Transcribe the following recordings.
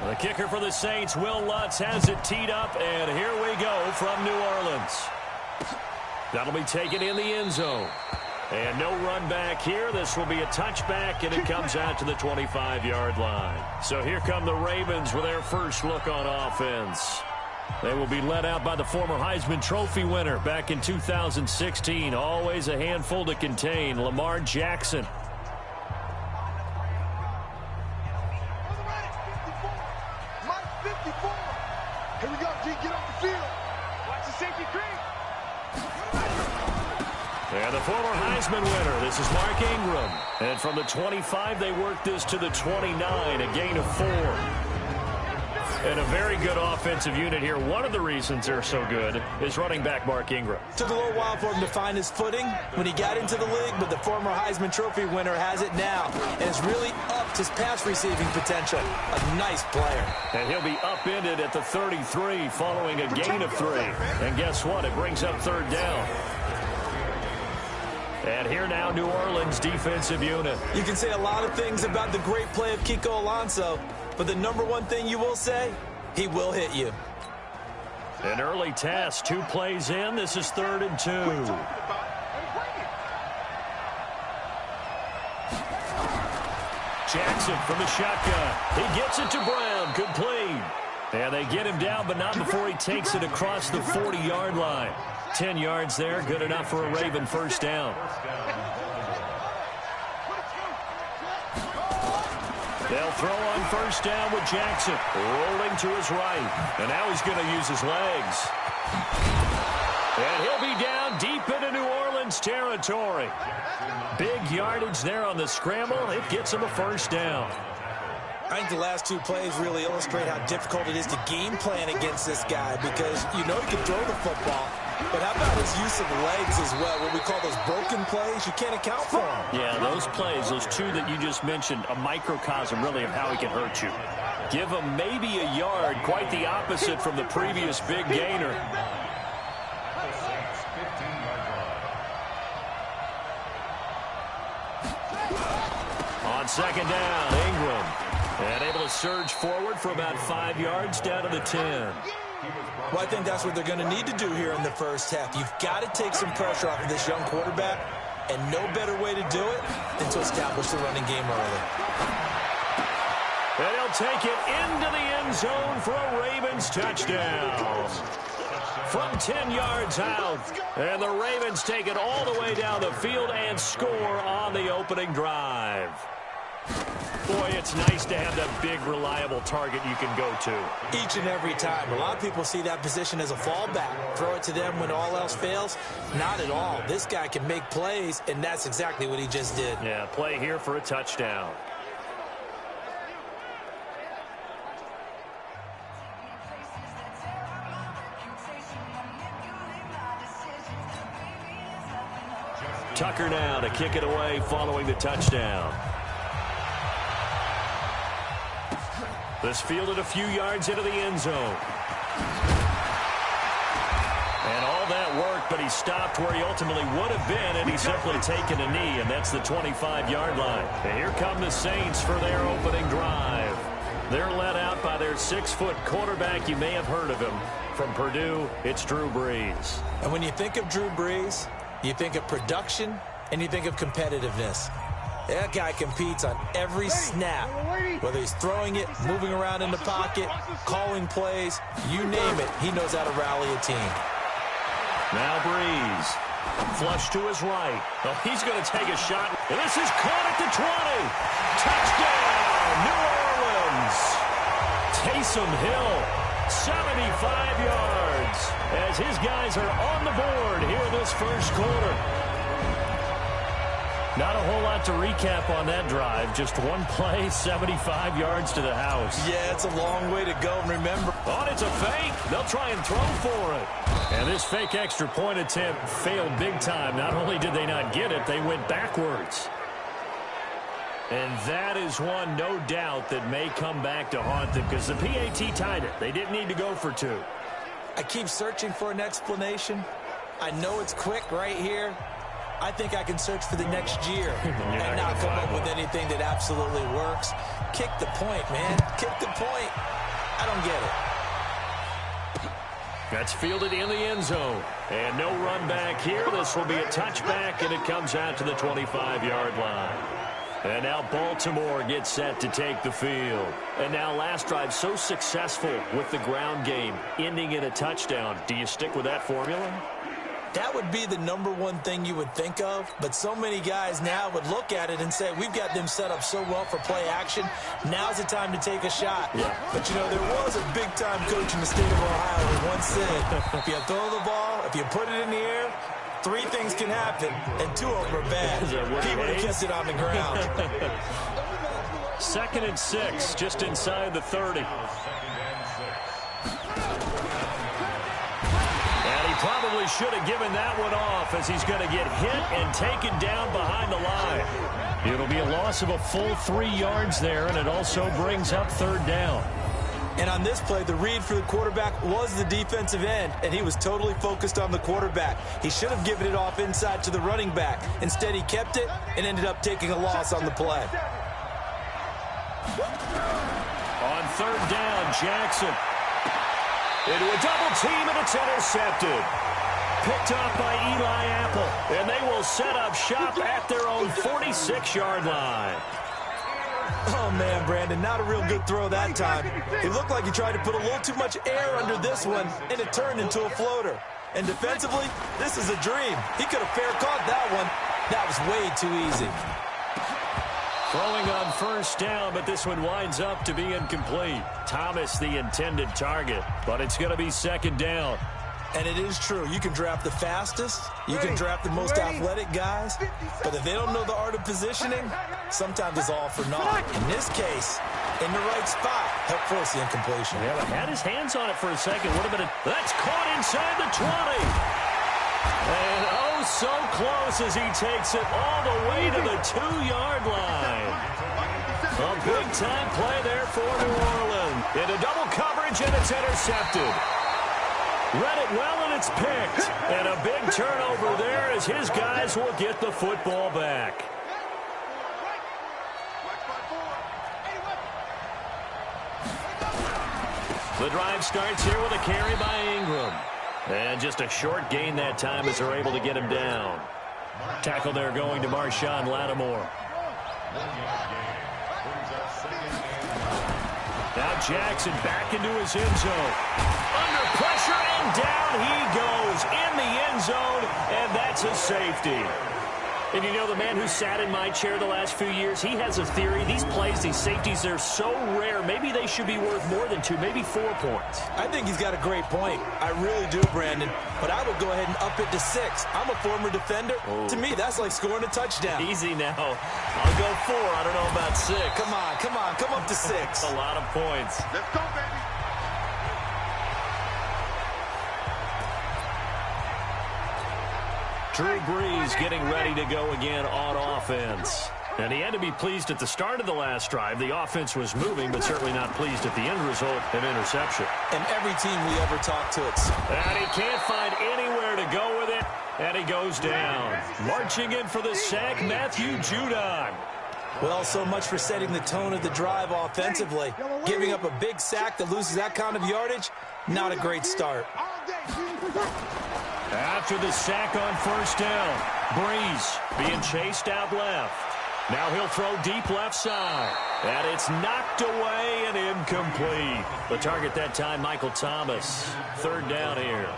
The kicker for the Saints, Will Lutz, has it teed up, and here we go from New Orleans. That'll be taken in the end zone. And no run back here. This will be a touchback, and it comes out to the 25-yard line. So here come the Ravens with their first look on offense. They will be led out by the former Heisman Trophy winner back in 2016. Always a handful to contain, Lamar Jackson. Here we go, G. Get off the field. Watch the safety creep. And the former Heisman winner, this is Mark Ingram. And from the 25, they work this to the 29, a gain of 4. And a very good offensive unit here. One of the reasons they're so good is running back Mark Ingram. Took a little while for him to find his footing when he got into the league, but the former Heisman Trophy winner has it now and has really upped his pass receiving potential. A nice player. And he'll be upended at the 33 following a gain of 3. And guess what? It brings up third down. And here now, New Orleans defensive unit. You can say a lot of things about the great play of Kiko Alonso, but the number one thing you will say, he will hit you. An early test, 2 plays in. This is 3rd and 2. Jackson from the shotgun. He gets it to Brown. Complete. And they get him down, but not before he takes it across the 40-yard line. 10 yards there, good enough for a Raven first down. They'll throw on first down with Jackson. Rolling to his right. And now he's going to use his legs. And he'll be down deep into New Orleans territory. Big yardage there on the scramble. It gets him a first down. I think the last 2 plays really illustrate how difficult it is to game plan against this guy because you know he can throw the football, but how about his use of legs as well? What we call those broken plays, you can't account for them. Yeah, those plays, those 2 that you just mentioned, a microcosm really of how he can hurt you. Give him maybe a yard, quite the opposite from the previous big gainer. On second down, Ingram. And able to surge forward for about 5 yards down to the 10. Well, I think that's what they're going to need to do here in the first half. You've got to take some pressure off of this young quarterback, and no better way to do it than to establish the running game early. And he'll take it into the end zone for a Ravens touchdown. From 10 yards out, and the Ravens take it all the way down the field and score on the opening drive. Boy, it's nice to have that big, reliable target you can go to. Each and every time. A lot of people see that position as a fallback. Throw it to them when all else fails. Not at all. This guy can make plays, and that's exactly what he just did. Yeah, play here for a touchdown. Tucker now to kick it away following the touchdown. This fielded a few yards into the end zone. And all that work, but he stopped where he ultimately would have been, and he's simply taken a knee, and that's the 25-yard line. And here come the Saints for their opening drive. They're led out by their 6-foot quarterback. You may have heard of him. From Purdue, it's Drew Brees. And when you think of Drew Brees, you think of production, and you think of competitiveness. That guy competes on every snap, whether he's throwing it, moving around in the pocket, calling plays, you name it, he knows how to rally a team. Now Brees, flush to his right. Oh, he's going to take a shot, and this is caught at the 20. Touchdown, New Orleans. Taysom Hill, 75 yards, as his guys are on the board here this first quarter. Not a whole lot to recap on that drive. Just one play, 75 yards to the house. Yeah, it's a long way to go. And remember, oh, it's a fake. They'll try and throw for it. And this fake extra point attempt failed big time. Not only did they not get it, they went backwards. And that is one, no doubt, that may come back to haunt them because the PAT tied it. They didn't need to go for 2. I keep searching for an explanation. I know it's quick right here. I think I can search for the next year and not come up with anything that absolutely works. Kick the point, man. Kick the point. I don't get it. That's fielded in the end zone. And no run back here. This will be a touchback, and it comes out to the 25-yard line. And now Baltimore gets set to take the field. And now last drive so successful with the ground game, ending in a touchdown. Do you stick with that formula? That would be the number one thing you would think of, but so many guys now would look at it and say, we've got them set up so well for play action, now's the time to take a shot. Yeah. But, you know, there was a big-time coach in the state of Ohio who once said, if you throw the ball, if you put it in the air, 3 things can happen, and 2 of them are bad. He would have kept it on the ground. 2nd and 6, just inside the 30. Probably should have given that one off as he's going to get hit and taken down behind the line. It'll be a loss of a full 3 yards there, and it also brings up 3rd down. And on this play, the read for the quarterback was the defensive end, and he was totally focused on the quarterback. He should have given it off inside to the running back. Instead, he kept it and ended up taking a loss on the play. On 3rd down, Jackson. Into a double team, and it's intercepted. Picked off by Eli Apple, and they will set up shop at their own 46-yard line. Oh, man, Brandon, not a real good throw that time. It looked like he tried to put a little too much air under this one, and it turned into a floater. And defensively, this is a dream. He could have fair caught that one. That was way too easy. Throwing on 1st down, but this one winds up to be incomplete. Thomas the intended target, but it's going to be 2nd down. And it is true. You can draft the fastest. You can draft the most athletic guys. But if they don't know the art of positioning, sometimes it's all for naught. In this case, in the right spot, helped force the incompletion. Yeah, but had his hands on it for a second. Would have been that's caught inside the 20. And oh, so close as he takes it all the way to the 2-yard line. A big-time play there for New Orleans. Into double coverage, and it's intercepted. Read it well, and it's picked. And a big turnover there as his guys will get the football back. The drive starts here with a carry by Ingram. And just a short gain that time as they're able to get him down. Tackle there going to Marshawn Lattimore. Now Jackson back into his end zone. Under pressure, and down he goes in the end zone, and that's a safety. And you know, the man who sat in my chair the last few years, he has a theory. These plays, these safeties, they're so rare. Maybe they should be worth more than 2, maybe 4 points. I think he's got a great point. I really do, Brandon. But I would go ahead and up it to 6. I'm a former defender. Oh. To me, that's like scoring a touchdown. Easy now. I'll go 4. I don't know about 6. Come on. Come up to 6. That's a lot of points. Let's go, baby. Drew Brees getting ready to go again on offense. And he had to be pleased at the start of the last drive. The offense was moving, but certainly not pleased at the end result, an interception. And every team we ever talk to, it's... And he can't find anywhere to go with it, and he goes down. Marching in for the sack, Matthew Judon. Well, so much for setting the tone of the drive offensively. Giving up a big sack that loses that kind of yardage, not a great start. After the sack on 1st down, Brees being chased out left. Now he'll throw deep left side. And it's knocked away and incomplete. The target that time, Michael Thomas. 3rd down here.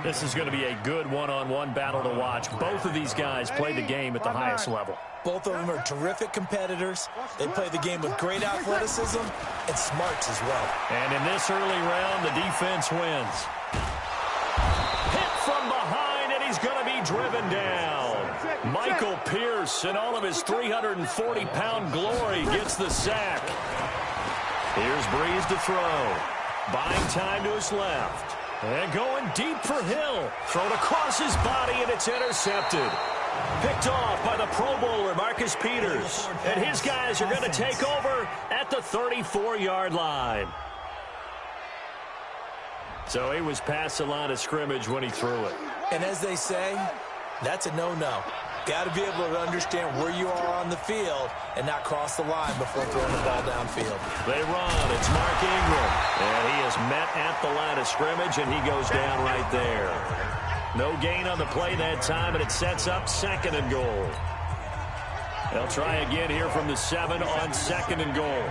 This is going to be a good one-on-one battle to watch. Both of these guys play the game at the highest level. Both of them are terrific competitors. They play the game with great athleticism and smarts as well. And in this early round, the defense wins. Hit from behind, and he's going to be driven down. Michael Pierce, in all of his 340-pound glory, gets the sack. Here's Brees to throw. Buying time to his left. And going deep for Hill. Thrown across his body, and it's intercepted. Picked off by the Pro Bowler, Marcus Peters. And his guys are going to take over at the 34-yard line. So he was past the line of scrimmage when he threw it. And as they say, that's a no-no. Got to be able to understand where you are on the field and not cross the line before throwing the ball downfield. They run. It's Mark Ingram. And he is met at the line of scrimmage, and he goes down right there. No gain on the play that time, and it sets up 2nd and goal. They'll try again here from the 7 on 2nd and goal.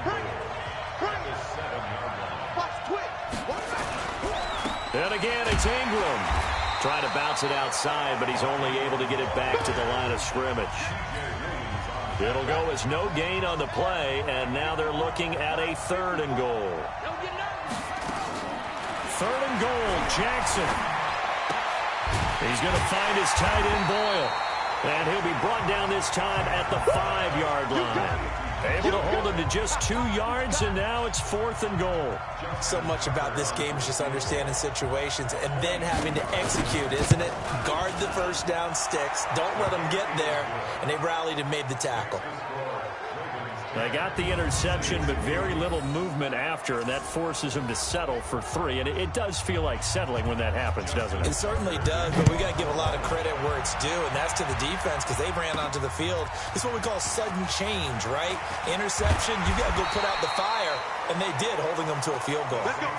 And again, it's Ingram. Trying to bounce it outside, but he's only able to get it back to the line of scrimmage. It'll go as no gain on the play, and now they're looking at a 3rd and goal. 3rd and goal, Jackson. He's going to find his tight end, Boyle. And he'll be brought down this time at the 5-yard line. Able to hold him to just 2 yards, and now it's 4th and goal. So much about this game is just understanding situations and then having to execute, isn't it? Guard the first down sticks. Don't let them get there. And they rallied and made the tackle. They got the interception, but very little movement after, and that forces them to settle for 3. And it does feel like settling when that happens, doesn't it? It certainly does, but we got to give a lot of credit where it's due, and that's to the defense because they ran onto the field. It's what we call sudden change, right? Interception, you got to go put out the fire, and they did, holding them to a field goal. Let's go.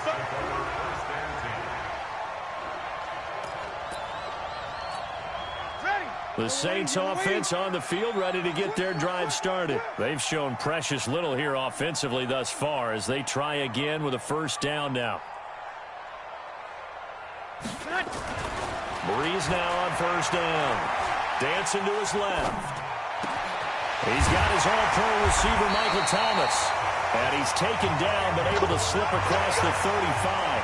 The Saints offense on the field, ready to get their drive started. They've shown precious little here offensively thus far as they try again with a 1st down now. Breeze now on 1st down. Dancing to his left. He's got his all-pro receiver, Michael Thomas. And he's taken down, but able to slip across the 35.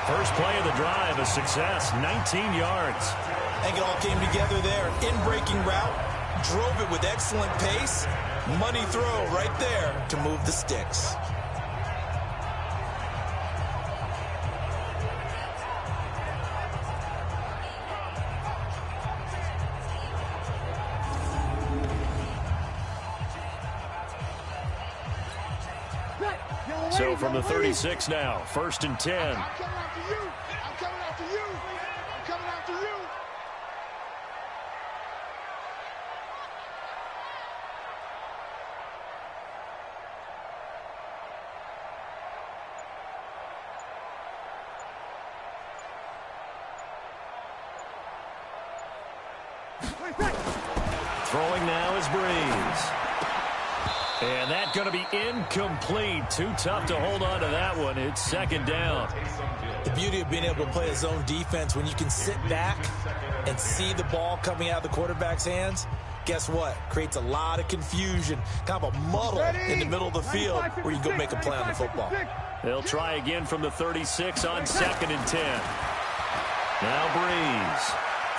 First play of the drive, a success, 19 yards. I think it all came together there. In-breaking route, drove it with excellent pace. Money throw right there to move the sticks. So from the 36 now, 1st and 10. I'm coming after you. I'm coming after you. I'm coming after you. Throwing now is Breeze. And that's going to be incomplete. Too tough to hold on to that one. It's 2nd down. The beauty of being able to play a zone defense when you can sit back and see the ball coming out of the quarterback's hands, guess what? Creates a lot of confusion, kind of a muddle in the middle of the field where you go make a play on the football. They'll try again from the 36 on 2nd and 10. Now Breeze.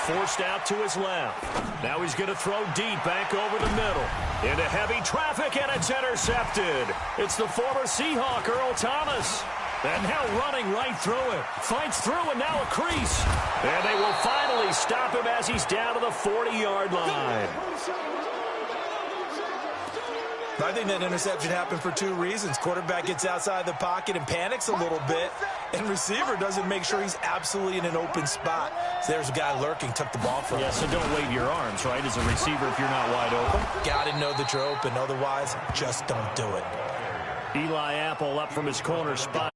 Forced out to his left. Now he's going to throw deep back over the middle. Into heavy traffic, and it's intercepted. It's the former Seahawk, Earl Thomas. And now running right through it. Fights through, and now a crease. And they will finally stop him as he's down to the 40-yard line. I think that interception happened for 2 reasons. Quarterback gets outside the pocket and panics a little bit, and receiver doesn't make sure he's absolutely in an open spot. So there's a guy lurking, took the ball from him. Yeah, so don't wave your arms, right, as a receiver if you're not wide open. Got to know that you're open. Otherwise, just don't do it. Eli Apple up from his corner spot.